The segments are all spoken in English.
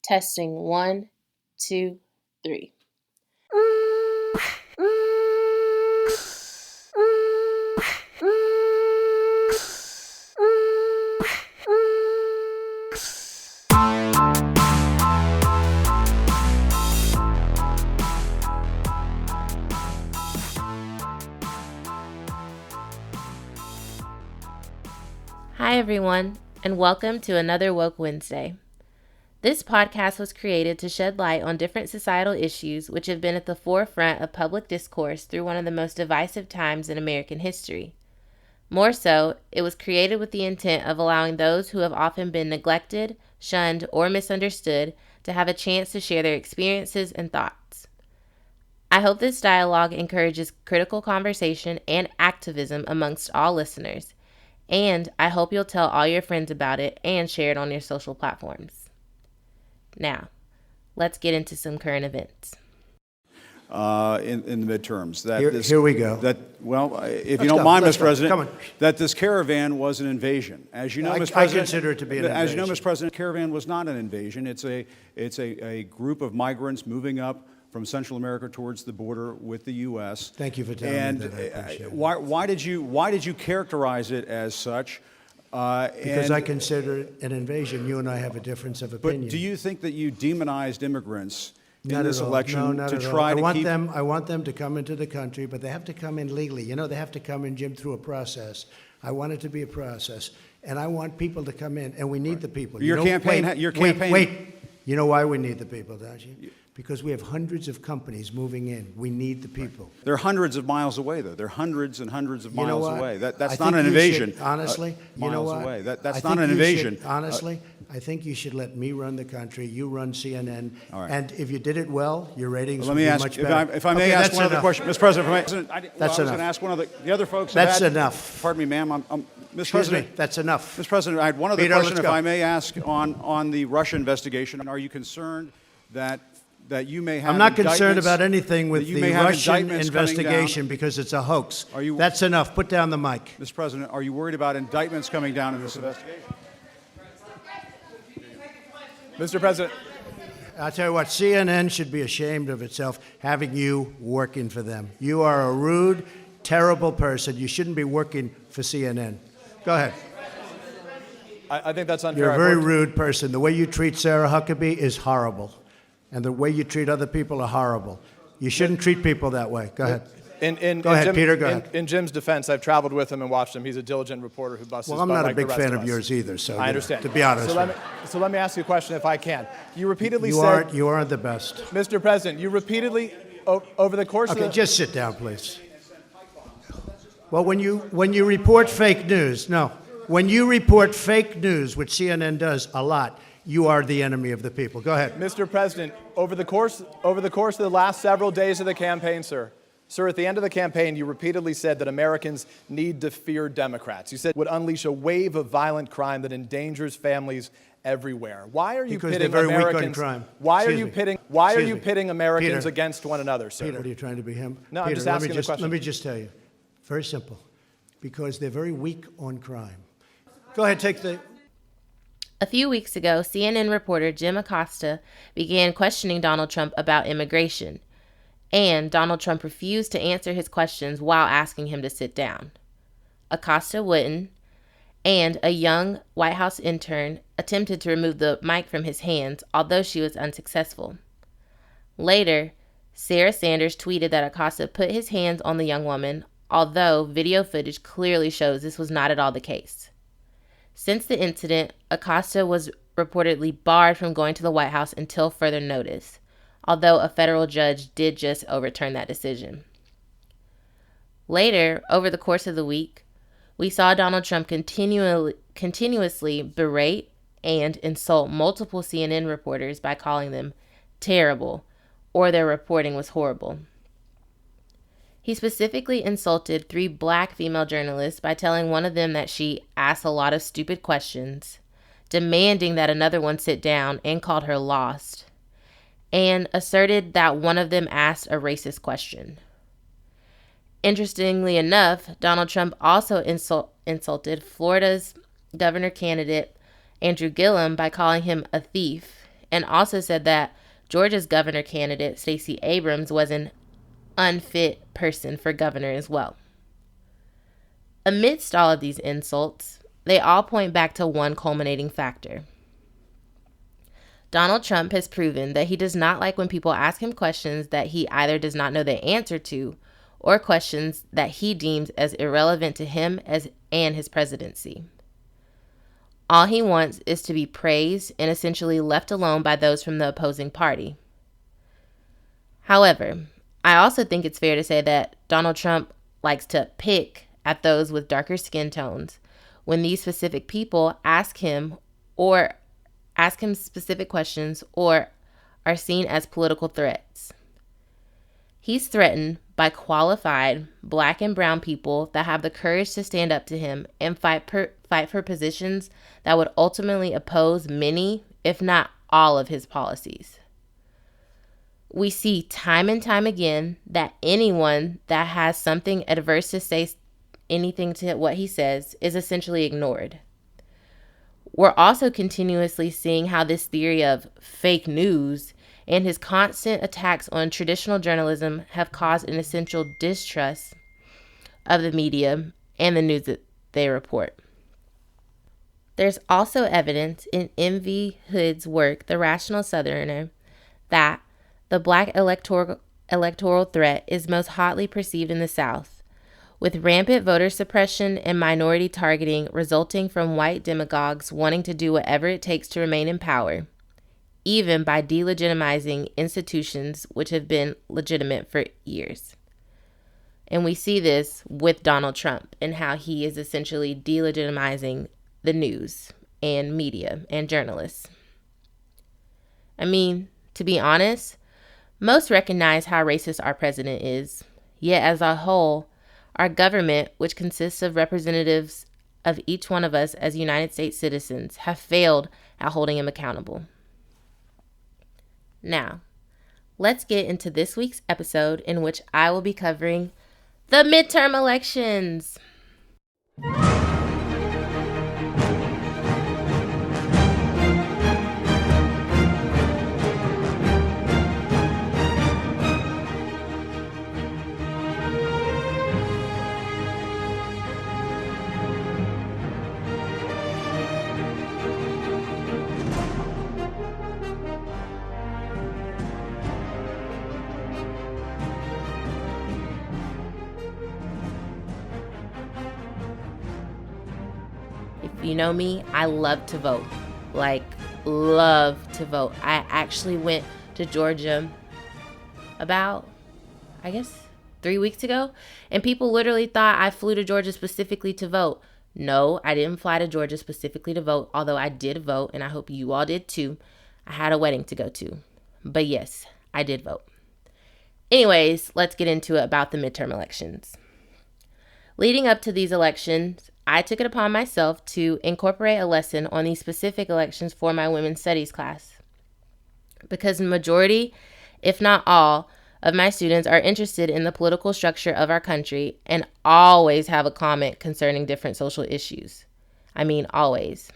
Testing 1, 2, 3. Hi everyone, and welcome to another Woke Wednesday. This podcast was created to shed light on different societal issues which have been at the forefront of public discourse through one of the most divisive times in American history. More so, it was created with the intent of allowing those who have often been neglected, shunned, or misunderstood to have a chance to share their experiences and thoughts. I hope this dialogue encourages critical conversation and activism amongst all listeners, and I hope you'll tell all your friends about it and share it on your social platforms. Now, let's get into some current events. In the midterms. Here we go. If you don't mind, Mr. President, that this caravan was an invasion. As you know, Mr. President, I consider it to be an invasion. As you know, Mr. President, caravan was not an invasion. It's a group of migrants moving up from Central America towards the border with the U.S. Thank you for telling me that. I appreciate it. Why did you characterize it as such? Because I consider it an invasion. You and I have a difference of opinion. But do you think that you demonized immigrants in Not this at all. election No, not to at try all. to keep? I want them to come into the country, but they have to come in legally. You know, they have to come in, Jim, through a process. I want it to be a process, and I want people to come in, and we need the people. Your campaign. Wait. You know why we need the people, don't you? Because we have hundreds of companies moving in. We need the people. They're hundreds of miles away, though. They're hundreds and hundreds of miles away. That's I not an think you invasion. should, honestly, you know miles what? away. That's I not think an you invasion. should, honestly, I think you should let me run the country. You run CNN. All right. And if you did it well, your ratings Let would me be ask, much better. if I may ask one other question, Mr. President. I was going to ask one of the other folks. That's enough. Pardon me, ma'am. Mr. President, that's enough. Mr. President, I had one other Peter, question, let's if go. I may ask, on the Russia investigation. Are you concerned that you may have? I'm not concerned about anything with you the may have Russian indictments coming investigation because it's a hoax. Are you- That's enough. Put down the mic. Mr. President, are you worried about indictments coming down in this investigation? Mr. President. I'll tell you what, CNN should be ashamed of itself having you working for them. You are a rude, terrible person. You shouldn't be working for CNN. Go ahead. I think that's unfair. You're a very rude person. The way you treat Sarah Huckabee is horrible. And the way you treat other people are horrible. You shouldn't treat people that way. Go ahead. Go ahead, Peter, go ahead. In Jim's defense, I've traveled with him and watched him. He's a diligent reporter who busts his butt. Well, I'm not a like the big rest fan of us. yours either, so I understand. To be honest. So let me ask you a question if I can. You repeatedly You said... You aren't the best. Mr. President, you repeatedly, over the course of Okay, the... just sit down, please. Well, when you report fake news, when you report fake news, which CNN does a lot, you are the enemy of the people. Go ahead. Mr. President, over the course of the last several days of the campaign, sir, at the end of the campaign, you repeatedly said that Americans need to fear Democrats. You said it would unleash a wave of violent crime that endangers families everywhere. Why are you Because pitting they're very weak Americans? on crime. Why are Excuse you me. pitting Americans Peter. against one another, sir? Peter, what are you trying to be him? No, I'm Peter, just asking the question. Let me just tell you. Very simple. Because they're very weak on crime. Go ahead, take the... A few weeks ago, CNN reporter Jim Acosta began questioning Donald Trump about immigration, and Donald Trump refused to answer his questions while asking him to sit down. Acosta wouldn't, and a young White House intern attempted to remove the mic from his hands, although she was unsuccessful. Later, Sarah Sanders tweeted that Acosta put his hands on the young woman, although video footage clearly shows this was not at all the case. Since the incident, Acosta was reportedly barred from going to the White House until further notice, although a federal judge did just overturn that decision. Later, over the course of the week, we saw Donald Trump continuously berate and insult multiple CNN reporters by calling them terrible, or their reporting was horrible. He specifically insulted 3 black female journalists by telling one of them that she asked a lot of stupid questions, demanding that another one sit down, and called her lost, and asserted that one of them asked a racist question. Interestingly enough, Donald Trump also insulted Florida's governor candidate Andrew Gillum by calling him a thief and also said that Georgia's governor candidate, Stacey Abrams, was an unfit person for governor as well. Amidst all of these insults, they all point back to one culminating factor. Donald Trump has proven that he does not like when people ask him questions that he either does not know the answer to or questions that he deems as irrelevant to him and his presidency. All he wants is to be praised and essentially left alone by those from the opposing party. However, I also think it's fair to say that Donald Trump likes to pick at those with darker skin tones when these specific people ask him specific questions or are seen as political threats. He's threatened by qualified Black and brown people that have the courage to stand up to him and fight for positions that would ultimately oppose many, if not all, of his policies. We see time and time again that anyone that has something adverse to say anything to what he says is essentially ignored. We're also continuously seeing how this theory of fake news and his constant attacks on traditional journalism have caused an essential distrust of the media and the news that they report. There's also evidence in M.V. Hood's work, The Rational Southerner, that the Black electoral threat is most hotly perceived in the South, with rampant voter suppression and minority targeting resulting from white demagogues wanting to do whatever it takes to remain in power, even by delegitimizing institutions which have been legitimate for years. And we see this with Donald Trump and how he is essentially delegitimizing the news and media and journalists. I mean, to be honest, most recognize how racist our president is, yet as a whole, our government, which consists of representatives of each one of us as United States citizens, have failed at holding him accountable. Now, let's get into this week's episode in which I will be covering the midterm elections. You know me, I love to vote. Love to vote. I actually went to Georgia about, 3 weeks ago, and people literally thought I flew to Georgia specifically to vote. No, I didn't fly to Georgia specifically to vote, although I did vote, and I hope you all did too. I had a wedding to go to. But yes, I did vote. Anyways, let's get into it about the midterm elections. Leading up to these elections, I took it upon myself to incorporate a lesson on these specific elections for my women's studies class. Because the majority, if not all, of my students are interested in the political structure of our country and always have a comment concerning different social issues. I mean, always.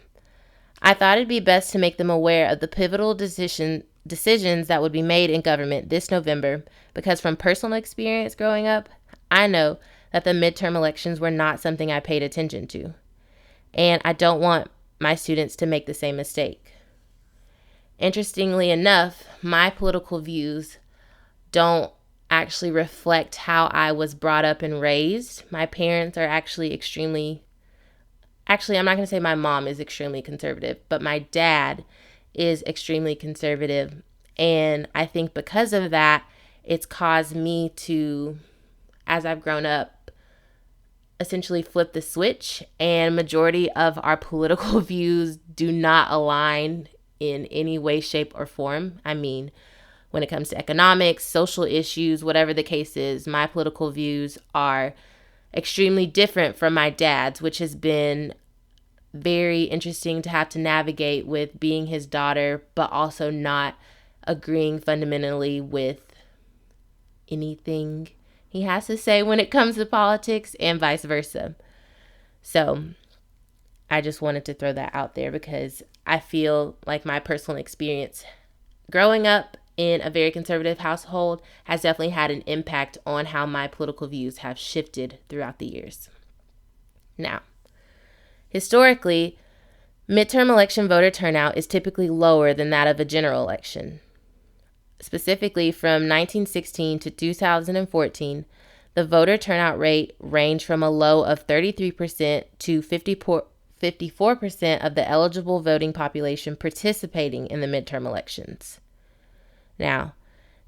I thought it'd be best to make them aware of the pivotal decisions that would be made in government this November, because from personal experience growing up, I know that the midterm elections were not something I paid attention to. And I don't want my students to make the same mistake. Interestingly enough, my political views don't actually reflect how I was brought up and raised. My parents are actually I'm not going to say my mom is extremely conservative, but my dad is extremely conservative. And I think because of that, it's caused me to, as I've grown up, essentially flip the switch, and majority of our political views do not align in any way, shape, or form. I mean, when it comes to economics, social issues, whatever the case is, my political views are extremely different from my dad's, which has been very interesting to have to navigate with being his daughter, but also not agreeing fundamentally with anything he has to say when it comes to politics, and vice versa. So I just wanted to throw that out there because I feel like my personal experience Growing up in a very conservative household has definitely had an impact on how my political views have shifted throughout the years. Now, historically, midterm election voter turnout is typically lower than that of a general election. Specifically, from 1916 to 2014, the voter turnout rate ranged from a low of 33% to 54% of the eligible voting population participating in the midterm elections. Now,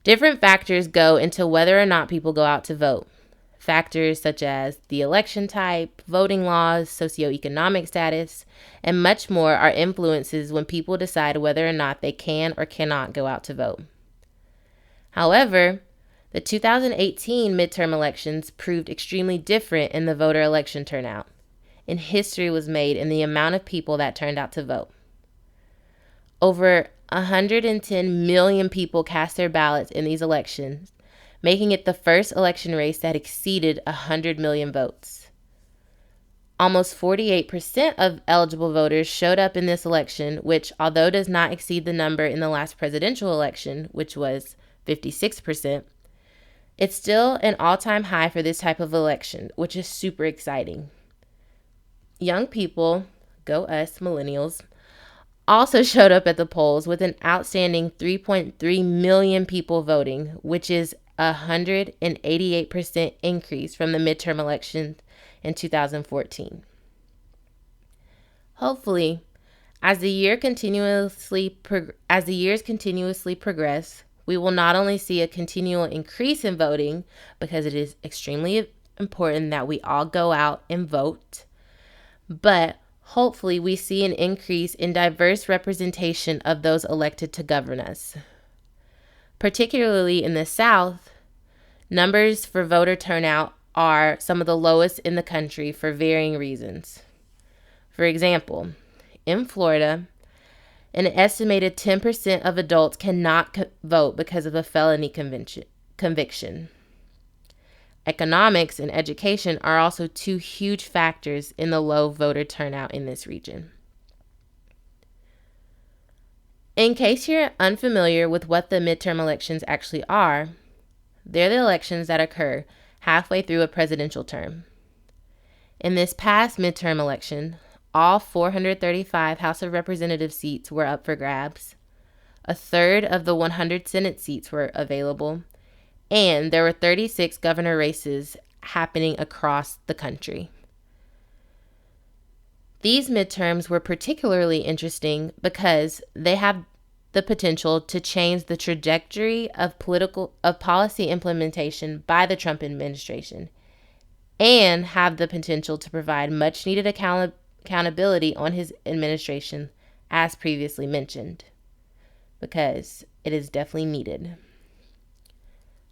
different factors go into whether or not people go out to vote. Factors such as the election type, voting laws, socioeconomic status, and much more are influences when people decide whether or not they can or cannot go out to vote. However, the 2018 midterm elections proved extremely different in the voter election turnout, and history was made in the amount of people that turned out to vote. Over 110 million people cast their ballots in these elections, making it the first election race that exceeded 100 million votes. Almost 48% of eligible voters showed up in this election, which, although does not exceed the number in the last presidential election, which was 56%, it's still an all-time high for this type of election, which is super exciting. Young people, go us, millennials, also showed up at the polls with an outstanding 3.3 million people voting, which is a 188% increase from the midterm elections in 2014. Hopefully, as the years continuously progress, we will not only see a continual increase in voting, because it is extremely important that we all go out and vote, but hopefully we see an increase in diverse representation of those elected to govern us. Particularly in the South, numbers for voter turnout are some of the lowest in the country for varying reasons. For example, in Florida, an estimated 10% of adults cannot vote because of a felony conviction. Economics and education are also two huge factors in the low voter turnout in this region. In case you're unfamiliar with what the midterm elections actually are, they're the elections that occur halfway through a presidential term. In this past midterm election, all 435 House of Representatives seats were up for grabs. A third of the 100 Senate seats were available, and there were 36 governor races happening across the country. These midterms were particularly interesting because they have the potential to change the trajectory of policy implementation by the Trump administration, and have the potential to provide much needed accountability on his administration, as previously mentioned, because it is definitely needed.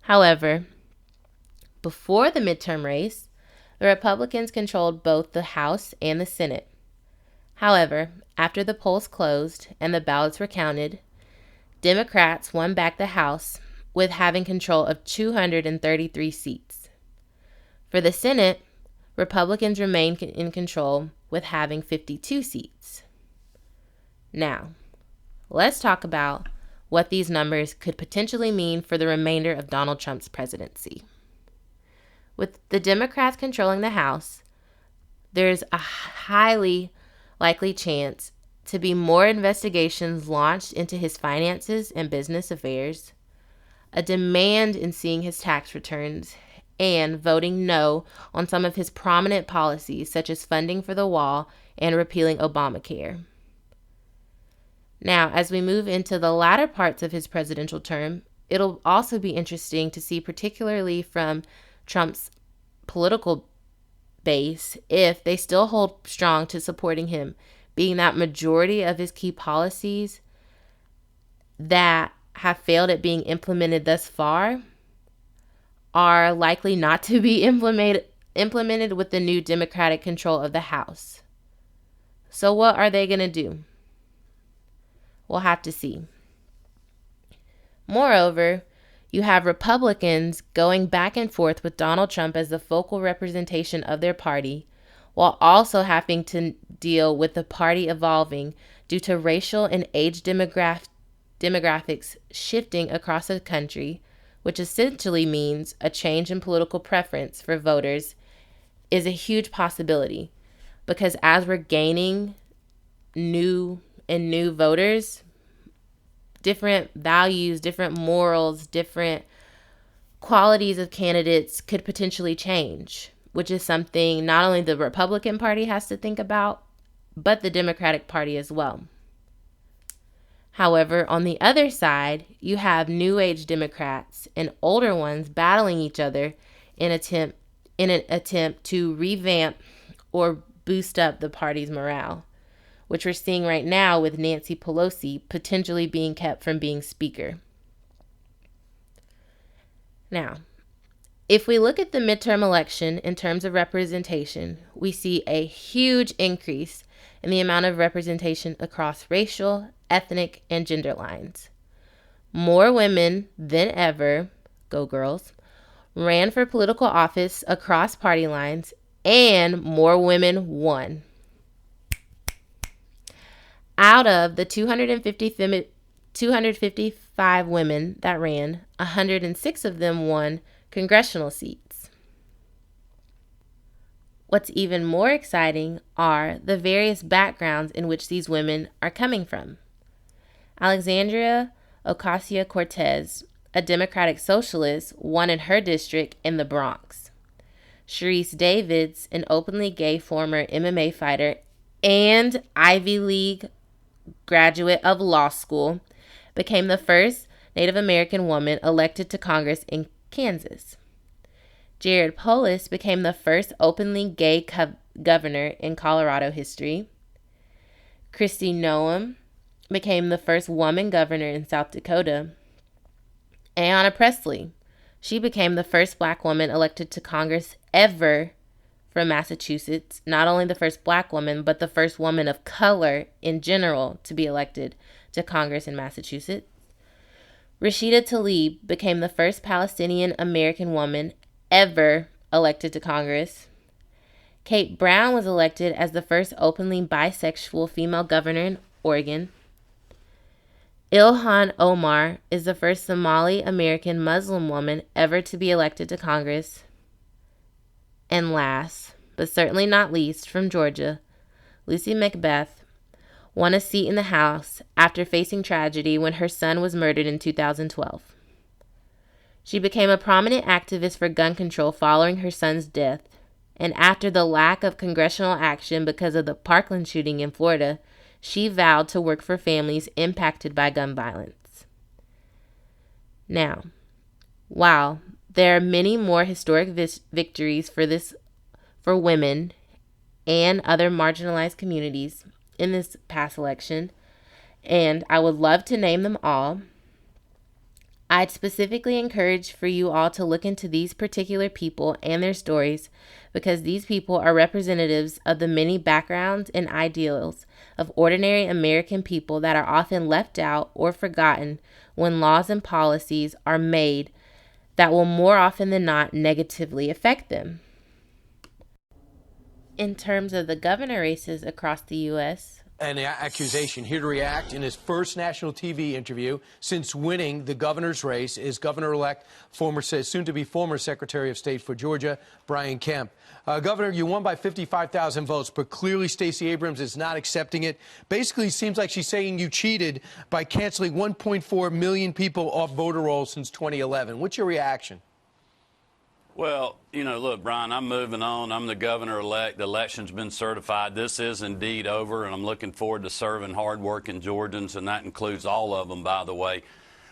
However, before the midterm race, the Republicans controlled both the House and the Senate. However, after the polls closed and the ballots were counted, Democrats won back the House with having control of 233 seats. For the Senate, Republicans remained in control with having 52 seats. Now, let's talk about what these numbers could potentially mean for the remainder of Donald Trump's presidency. With the Democrats controlling the House, there's a highly likely chance to be more investigations launched into his finances and business affairs, a demand in seeing his tax returns, and voting no on some of his prominent policies, such as funding for the wall and repealing Obamacare. Now, as we move into the latter parts of his presidential term, it'll also be interesting to see, particularly from Trump's political base, if they still hold strong to supporting him, being that majority of his key policies that have failed at being implemented thus far are likely not to be implemented with the new Democratic control of the House. So what are they going to do? We'll have to see. Moreover, you have Republicans going back and forth with Donald Trump as the focal representation of their party, while also having to deal with the party evolving due to racial and age demographic demographics shifting across the country, which essentially means a change in political preference for voters, is a huge possibility. Because as we're gaining new voters, different values, different morals, different qualities of candidates could potentially change, which is something not only the Republican Party has to think about, but the Democratic Party as well. However, on the other side, you have New Age Democrats and older ones battling each other in an attempt to revamp or boost up the party's morale, which we're seeing right now with Nancy Pelosi potentially being kept from being Speaker. Now, if we look at the midterm election in terms of representation, we see a huge increase in the amount of representation across racial, ethnic, and gender lines. More women than ever, go girls, ran for political office across party lines, and more women won. Out of the 255 women that ran, 106 of them won congressional seats. What's even more exciting are the various backgrounds in which these women are coming from. Alexandria Ocasio-Cortez, a Democratic socialist, won in her district in the Bronx. Sharice Davids, an openly gay former MMA fighter and Ivy League graduate of law school, became the first Native American woman elected to Congress in Kansas. Jared Polis became the first openly gay governor in Colorado history. Kristi Noem became the first woman governor in South Dakota. Ayanna Pressley, she became the first Black woman elected to Congress ever from Massachusetts. Not only the first Black woman, but the first woman of color in general to be elected to Congress in Massachusetts. Rashida Tlaib became the first Palestinian American woman ever elected to Congress. Kate Brown was elected as the first openly bisexual female governor in Oregon. Ilhan Omar is the first Somali American Muslim woman ever to be elected to Congress. And last, but certainly not least, from Georgia, Lucy Macbeth won a seat in the House after facing tragedy when her son was murdered in 2012. She became a prominent activist for gun control following her son's death, and after the lack of congressional action because of the Parkland shooting in Florida, she vowed to work for families impacted by gun violence. Now, while there are many more historic victories for women and other marginalized communities in this past election, and I would love to name them all, I'd specifically encourage for you all to look into these particular people and their stories, because these people are representatives of the many backgrounds and ideals of ordinary American people that are often left out or forgotten when laws and policies are made that will more often than not negatively affect them. In terms of the governor races across the U.S., an accusation. Here to react in his first national TV interview since winning the governor's race is Governor-elect, soon-to-be former Secretary of State for Georgia, Brian Kemp. Governor, you won by 55,000 votes, but clearly Stacey Abrams is not accepting it. Basically, it seems like she's saying you cheated by canceling 1.4 million people off voter rolls since 2011. What's your reaction? Well, look, Brian, I'm moving on. I'm the governor-elect. The election's been certified. This is indeed over, and I'm looking forward to serving hard-working Georgians, and that includes all of them, by the way.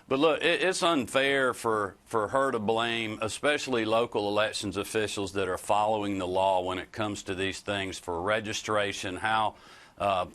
But look, it's unfair for her to blame, especially local elections officials that are following the law when it comes to these things for registration, how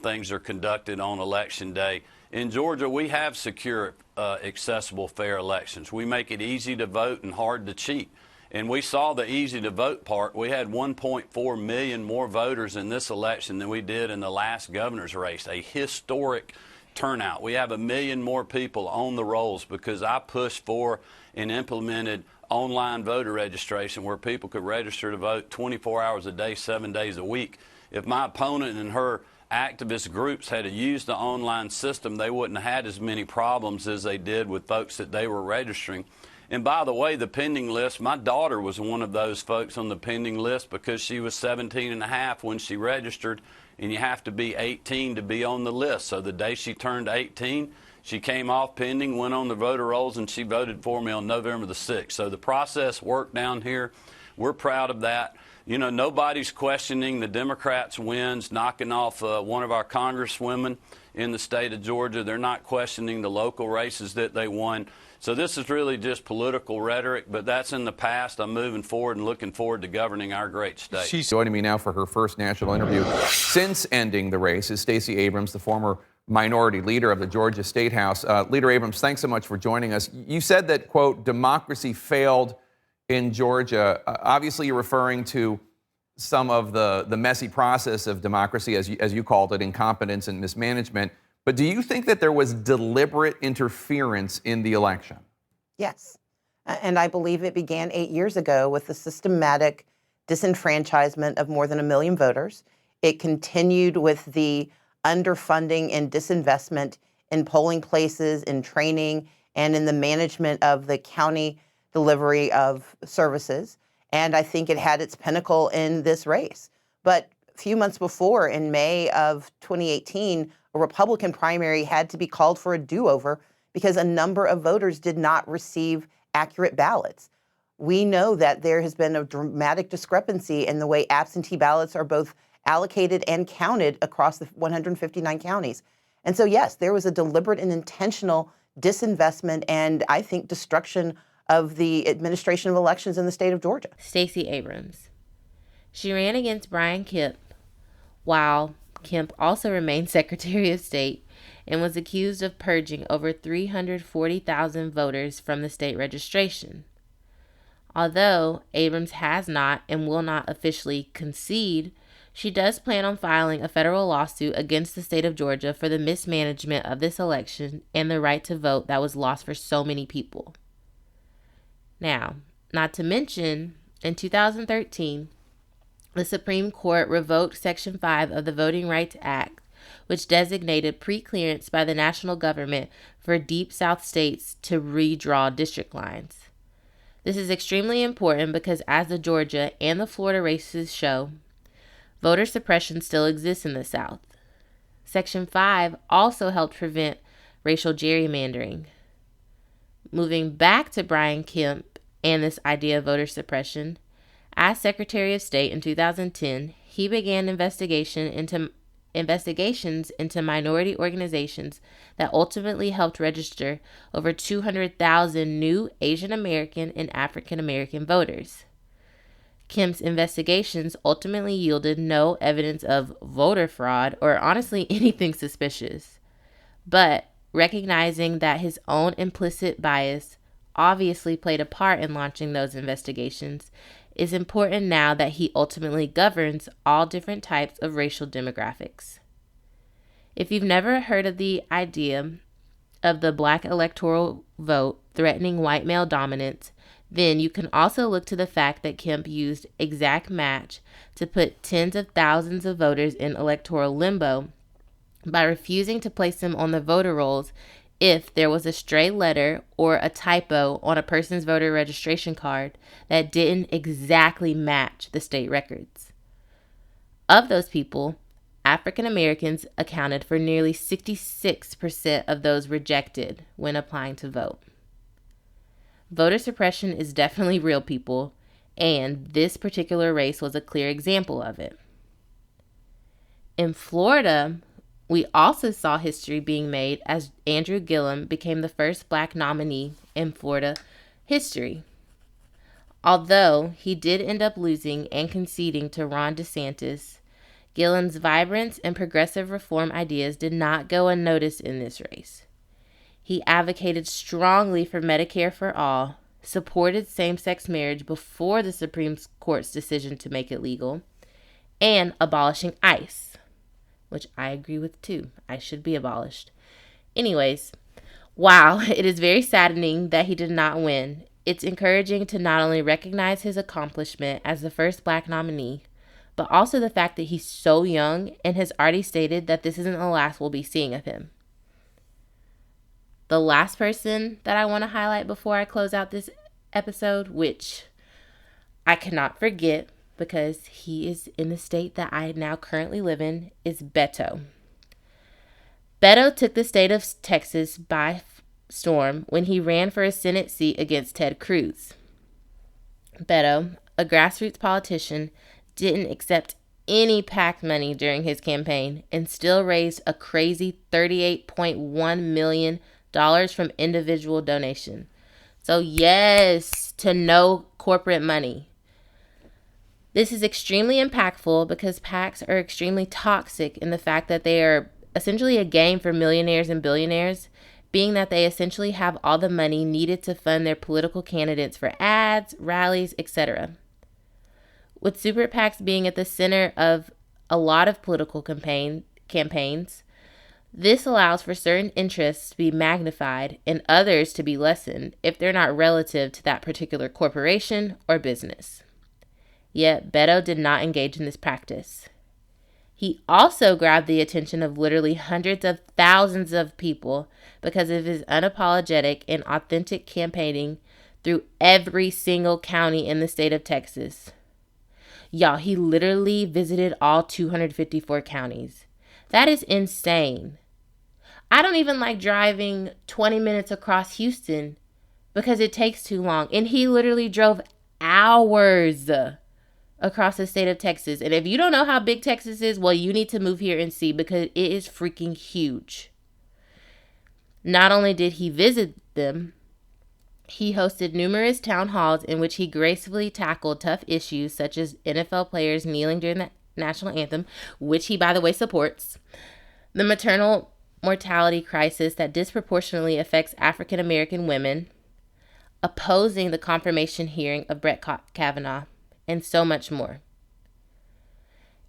things are conducted on Election Day. In Georgia, we have secure, accessible, fair elections. We make it easy to vote and hard to cheat. And we saw the easy to vote part. We had 1.4 million more voters in this election than we did in the last governor's race, a historic turnout. We have 1 million more people on the rolls because I pushed for and implemented online voter registration where people could register to vote 24 hours a day, 7 days a week. If my opponent and her activist groups had used the online system, they wouldn't have had as many problems as they did with folks that they were registering. And by the way, the pending list, my daughter was one of those folks on the pending list because she was 17 and a half when she registered, and you have to be 18 to be on the list. So the day she turned 18, she came off pending, went on the voter rolls, and she voted for me on November the 6th. So the process worked down here. We're proud of that. You know, nobody's questioning the Democrats' wins, knocking off one of our congresswomen in the state of Georgia. They're not questioning the local races that they won. So this is really just political rhetoric, but that's in the past. I'm moving forward and looking forward to governing our great state. She's joining me now for her first national interview since ending the race is Stacey Abrams, the former minority leader of the Georgia State House. Leader Abrams, thanks so much for joining us. You said that, quote, democracy failed in Georgia. Obviously, you're referring to some of the messy process of democracy, as you called it, incompetence and mismanagement. But do you think that there was deliberate interference in the election? Yes. And I believe it began 8 years ago with the systematic disenfranchisement of more than 1 million voters. It continued with the underfunding and disinvestment in polling places, in training, and in the management of the county delivery of services. And I think it had its pinnacle in this race. But a few months before, in May of 2018, a Republican primary had to be called for a do-over because a number of voters did not receive accurate ballots. We know that there has been a dramatic discrepancy in the way absentee ballots are both allocated and counted across the 159 counties. And so, yes, there was a deliberate and intentional disinvestment and, I think, destruction of the administration of elections in the state of Georgia. Stacey Abrams. She ran against Brian Kemp, while Kemp also remained Secretary of State and was accused of purging over 340,000 voters from the state registration. Although Abrams has not and will not officially concede, she does plan on filing a federal lawsuit against the state of Georgia for the mismanagement of this election and the right to vote that was lost for so many people. Now, not to mention, in 2013, the Supreme Court revoked Section 5 of the Voting Rights Act, which designated pre-clearance by the national government for Deep South states to redraw district lines. This is extremely important because, as the Georgia and the Florida races show, voter suppression still exists in the South. Section 5 also helped prevent racial gerrymandering. Moving back to Brian Kemp and this idea of voter suppression, as Secretary of State in 2010, he began investigations into minority organizations that ultimately helped register over 200,000 new Asian American and African American voters. Kemp's investigations ultimately yielded no evidence of voter fraud or honestly anything suspicious. But recognizing that his own implicit bias obviously played a part in launching those investigations, is important now that he ultimately governs all different types of racial demographics. If you've never heard of the idea of the black electoral vote threatening white male dominance, then you can also look to the fact that Kemp used exact match to put tens of thousands of voters in electoral limbo by refusing to place them on the voter rolls if there was a stray letter or a typo on a person's voter registration card that didn't exactly match the state records. Of those people, African Americans accounted for nearly 66% of those rejected when applying to vote. Voter suppression is definitely real, people, and this particular race was a clear example of it. In Florida, we also saw history being made as Andrew Gillum became the first black nominee in Florida history. Although he did end up losing and conceding to Ron DeSantis, Gillum's vibrance and progressive reform ideas did not go unnoticed in this race. He advocated strongly for Medicare for all, supported same-sex marriage before the Supreme Court's decision to make it legal, and abolishing ICE, which I agree with too. I should be abolished. Anyways, while it is very saddening that he did not win, it's encouraging to not only recognize his accomplishment as the first black nominee, but also the fact that he's so young and has already stated that this isn't the last we'll be seeing of him. The last person that I want to highlight before I close out this episode, which I cannot forget because he is in the state that I now currently live in, is Beto. Beto took the state of Texas by storm when he ran for a Senate seat against Ted Cruz. Beto, a grassroots politician, didn't accept any PAC money during his campaign and still raised a crazy $38.1 million from individual donation. So yes, to no corporate money. This is extremely impactful because PACs are extremely toxic in the fact that they are essentially a game for millionaires and billionaires, being that they essentially have all the money needed to fund their political candidates for ads, rallies, etc. With super PACs being at the center of a lot of political campaigns, this allows for certain interests to be magnified and others to be lessened if they're not relative to that particular corporation or business. Yet Beto did not engage in this practice. He also grabbed the attention of literally hundreds of thousands of people because of his unapologetic and authentic campaigning through every single county in the state of Texas. Y'all, he literally visited all 254 counties. That is insane. I don't even like driving 20 minutes across Houston because it takes too long. And he literally drove hours across the state of Texas. And if you don't know how big Texas is, well, you need to move here and see because it is freaking huge. Not only did he visit them, he hosted numerous town halls in which he gracefully tackled tough issues such as NFL players kneeling during the national anthem, which he, by the way, supports, the maternal mortality crisis that disproportionately affects African American women, opposing the confirmation hearing of Brett Kavanaugh, and so much more.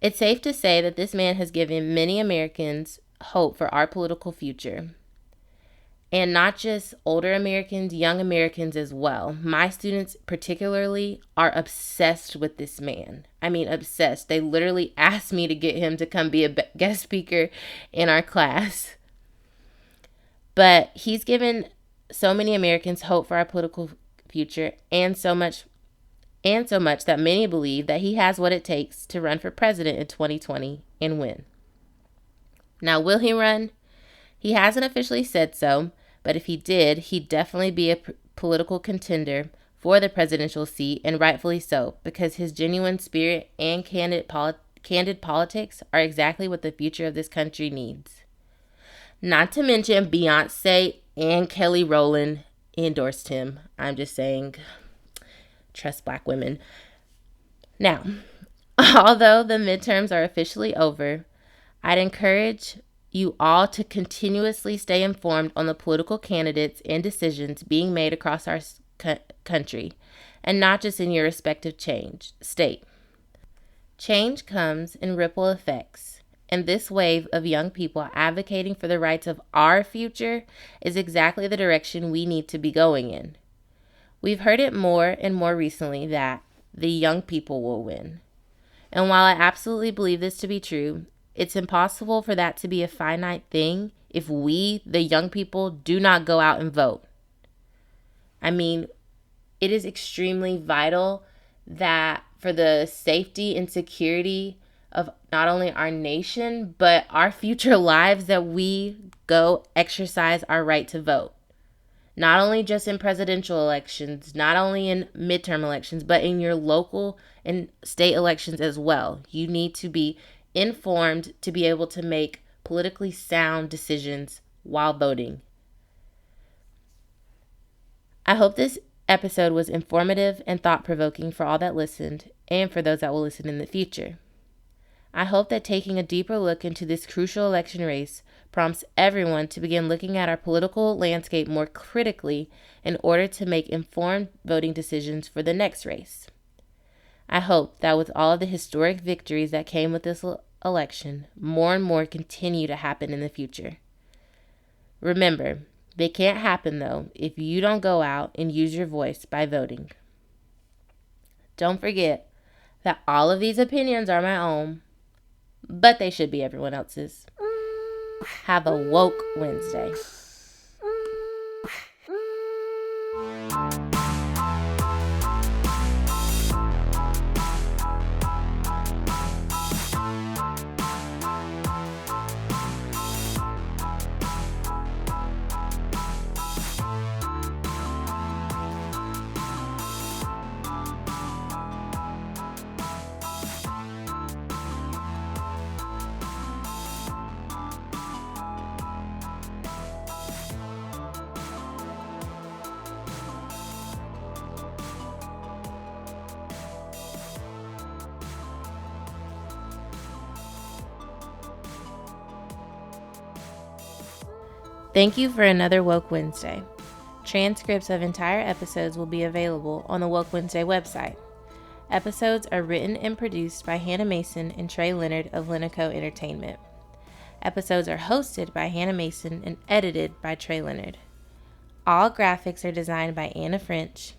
It's safe to say that this man has given many Americans hope for our political future. And not just older Americans, young Americans as well. My students particularly are obsessed with this man. I mean, obsessed. They literally asked me to get him to come be a guest speaker in our class. But he's given so many Americans hope for our political future, and so much that many believe that he has what it takes to run for president in 2020 and win. Now, will he run? He hasn't officially said so, but if he did, he'd definitely be a political contender for the presidential seat, and rightfully so, because his genuine spirit and candid politics are exactly what the future of this country needs. Not to mention Beyonce and Kelly Rowland endorsed him. I'm just saying, trust Black women. Now, although the midterms are officially over, I'd encourage you all to continuously stay informed on the political candidates and decisions being made across our country, and not just in your respective state. Change comes in ripple effects, and this wave of young people advocating for the rights of our future is exactly the direction we need to be going in. We've heard it more and more recently that the young people will win. And while I absolutely believe this to be true, it's impossible for that to be a finite thing if we, the young people, do not go out and vote. I mean, it is extremely vital that for the safety and security of not only our nation, but our future lives, that we go exercise our right to vote. Not only just in presidential elections, not only in midterm elections, but in your local and state elections as well. You need to be informed to be able to make politically sound decisions while voting. I hope this episode was informative and thought-provoking for all that listened, and for those that will listen in the future. I hope that taking a deeper look into this crucial election race prompts everyone to begin looking at our political landscape more critically in order to make informed voting decisions for the next race. I hope that with all of the historic victories that came with this election, more and more continue to happen in the future. Remember, they can't happen, though, if you don't go out and use your voice by voting. Don't forget, that all of these opinions are my own, but they should be everyone else's. Have a woke Wednesday. Thank you for another Woke Wednesday. Transcripts of entire episodes will be available on the Woke Wednesday website. Episodes are written and produced by Hannah Mason and Trey Leonard of Linico Entertainment. Episodes are hosted by Hannah Mason and edited by Trey Leonard. All graphics are designed by Anna French.